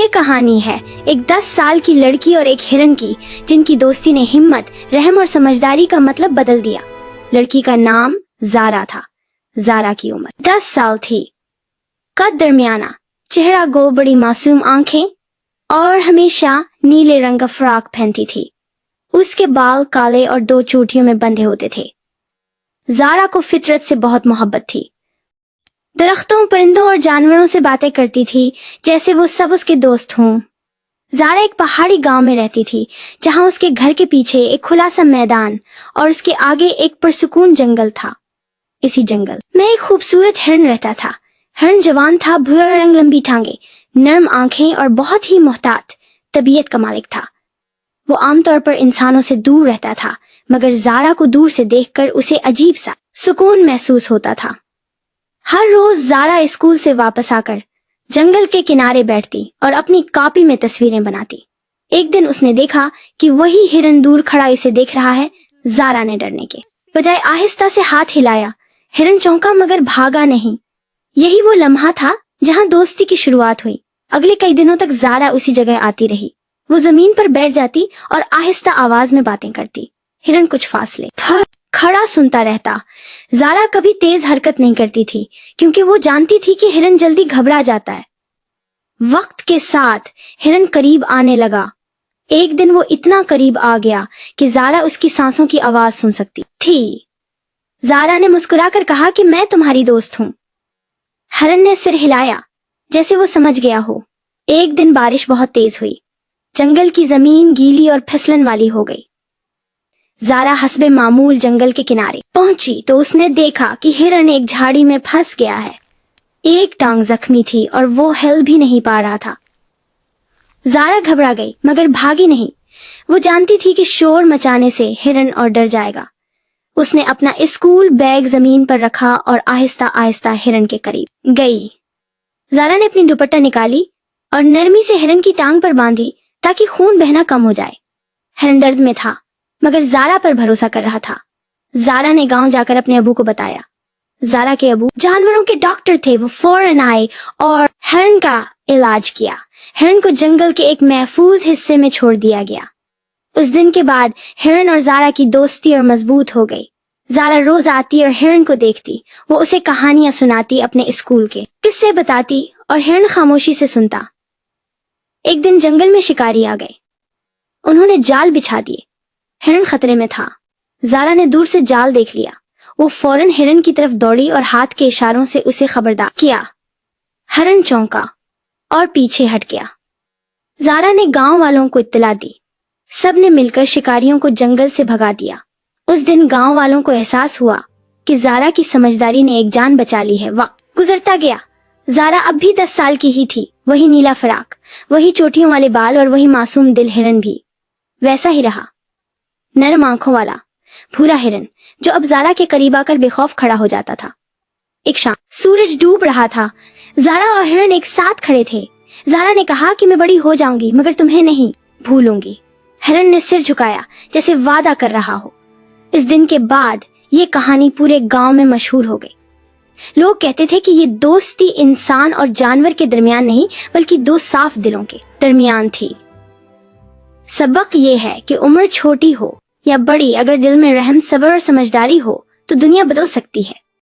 یہ کہانی ہے ایک 10 سال کی لڑکی اور ایک ہرن کی، جن کی دوستی نے ہمت، رحم اور سمجھداری کا مطلب بدل دیا۔ لڑکی کا نام زارا تھا۔ زارا کی عمر 10 سال تھی، قد درمیانہ، چہرہ گو، بڑی معصوم آنکھیں اور ہمیشہ نیلے رنگ کا فراک پہنتی تھی۔ اس کے بال کالے اور 2 چوٹیوں میں بندھے ہوتے تھے۔ زارا کو فطرت سے بہت محبت تھی۔ درختوں، پرندوں اور جانوروں سے باتیں کرتی تھی جیسے وہ سب اس کے دوست ہوں۔ زارا ایک پہاڑی گاؤں میں رہتی تھی جہاں اس کے گھر کے پیچھے ایک کھلا سا میدان اور اس کے آگے ایک پرسکون جنگل تھا۔ اسی جنگل میں ایک خوبصورت ہرن رہتا تھا۔ ہرن جوان تھا، بھورا رنگ، لمبی ٹانگیں، نرم آنکھیں اور بہت ہی محتاط طبیعت کا مالک تھا۔ وہ عام طور پر انسانوں سے دور رہتا تھا، مگر زارا کو دور سے دیکھ کر اسے عجیب سا سکون محسوس ہوتا تھا۔ ہر روز زارا اسکول سے واپس آ کر جنگل کے کنارے بیٹھتی اور اپنی کاپی میں تصویریں بناتی۔ ایک دن اس نے دیکھا کہ وہی ہرن دور کھڑا اسے دیکھ رہا ہے۔ زارا نے ڈرنے کے بجائے آہستہ سے ہاتھ ہلایا۔ ہرن چونکا مگر بھاگا نہیں۔ یہی وہ لمحہ تھا جہاں دوستی کی شروعات ہوئی۔ اگلے کئی دنوں تک زارا اسی جگہ آتی رہی۔ وہ زمین پر بیٹھ جاتی اور آہستہ آواز میں باتیں کرتی۔ ہرن کچھ فاصلے کھڑا سنتا رہتا۔ زارا کبھی تیز حرکت نہیں کرتی تھی کیونکہ وہ جانتی تھی کہ ہرن جلدی گھبرا جاتا ہے۔ وقت کے ساتھ ہرن قریب آنے لگا۔ ایک دن وہ اتنا قریب آ گیا کہ زارا اس کی سانسوں کی آواز سن سکتی تھی۔ زارا نے مسکرا کر کہا کہ میں تمہاری دوست ہوں۔ ہرن نے سر ہلایا جیسے وہ سمجھ گیا ہو۔ ایک دن بارش بہت تیز ہوئی۔ جنگل کی زمین گیلی اور پھسلن والی ہو گئی۔ زارا حسب معمول جنگل کے کنارے پہنچی تو اس نے دیکھا کہ ہرن ایک جھاڑی میں پھنس گیا ہے۔ ایک ٹانگ زخمی تھی اور وہ ہل بھی نہیں پا رہا تھا۔ زارا گھبرا گئی مگر بھاگی نہیں۔ وہ جانتی تھی کہ شور مچانے سے ہرن اور ڈر جائے گا۔ اس نے اپنا اسکول بیگ زمین پر رکھا اور آہستہ آہستہ ہرن کے قریب گئی۔ زارا نے اپنی دوپٹہ نکالی اور نرمی سے ہرن کی ٹانگ پر باندھی تاکہ خون بہنا کم ہو جائے۔ ہرن درد میں تھا مگر زارا پر بھروسہ کر رہا تھا۔ زارا نے گاؤں جا کر اپنے ابو کو بتایا۔ زارا کے ابو جانوروں کے ڈاکٹر تھے۔ وہ فوراً آئے اور ہرن کا علاج کیا۔ ہرن کو جنگل کے ایک محفوظ حصے میں چھوڑ دیا گیا۔ اس دن کے بعد ہرن اور زارا کی دوستی اور مضبوط ہو گئی۔ زارا روز آتی اور ہرن کو دیکھتی۔ وہ اسے کہانیاں سناتی، اپنے اسکول کے قصے بتاتی اور ہرن خاموشی سے سنتا۔ ایک دن جنگل میں شکاری آ گئے۔ انہوں نے جال بچھا دیے۔ ہرن خطرے میں تھا۔ زارا نے دور سے جال دیکھ لیا۔ وہ فوراً ہرن کی طرف دوڑی اور ہاتھ کے اشاروں سے اسے خبردار کیا۔ ہرن چونکا اور پیچھے ہٹ گیا۔ زارا نے گاؤں والوں کو اطلاع دی۔ سب نے مل کر شکاریوں کو جنگل سے بھگا دیا۔ اس دن گاؤں والوں کو احساس ہوا کہ زارا کی سمجھداری نے ایک جان بچا لی ہے۔ وقت گزرتا گیا۔ زارا اب بھی 10 سال کی ہی تھی۔ وہی نیلا فراق، وہی چوٹیوں والے بال اور وہی معصوم دل ہرن بھی ویسا ہی رہا۔ نرم آنکھوں والا بھورا ہرن جو اب زارا کے قریب آ کر بے خوف کھڑا ہو جاتا تھا۔ ایک شام سورج ڈوب رہا تھا۔ زارا اور ہرن ایک ساتھ کھڑے تھے۔ زارا نے کہا کہ میں بڑی ہو جاؤں گی مگر تمہیں نہیں بھولوں گی۔ ہرن نے سر جھکایا جیسے وعدہ کر رہا ہو۔ اس دن کے بعد یہ کہانی پورے گاؤں میں مشہور ہو گئی۔ لوگ کہتے تھے کہ یہ دوستی انسان اور جانور کے درمیان نہیں بلکہ 2 صاف دلوں کے درمیان تھی۔ سبق یہ ہے کہ عمر چھوٹی ہو یا بڑی، اگر دل میں رحم، صبر اور سمجھداری ہو تو دنیا بدل سکتی ہے۔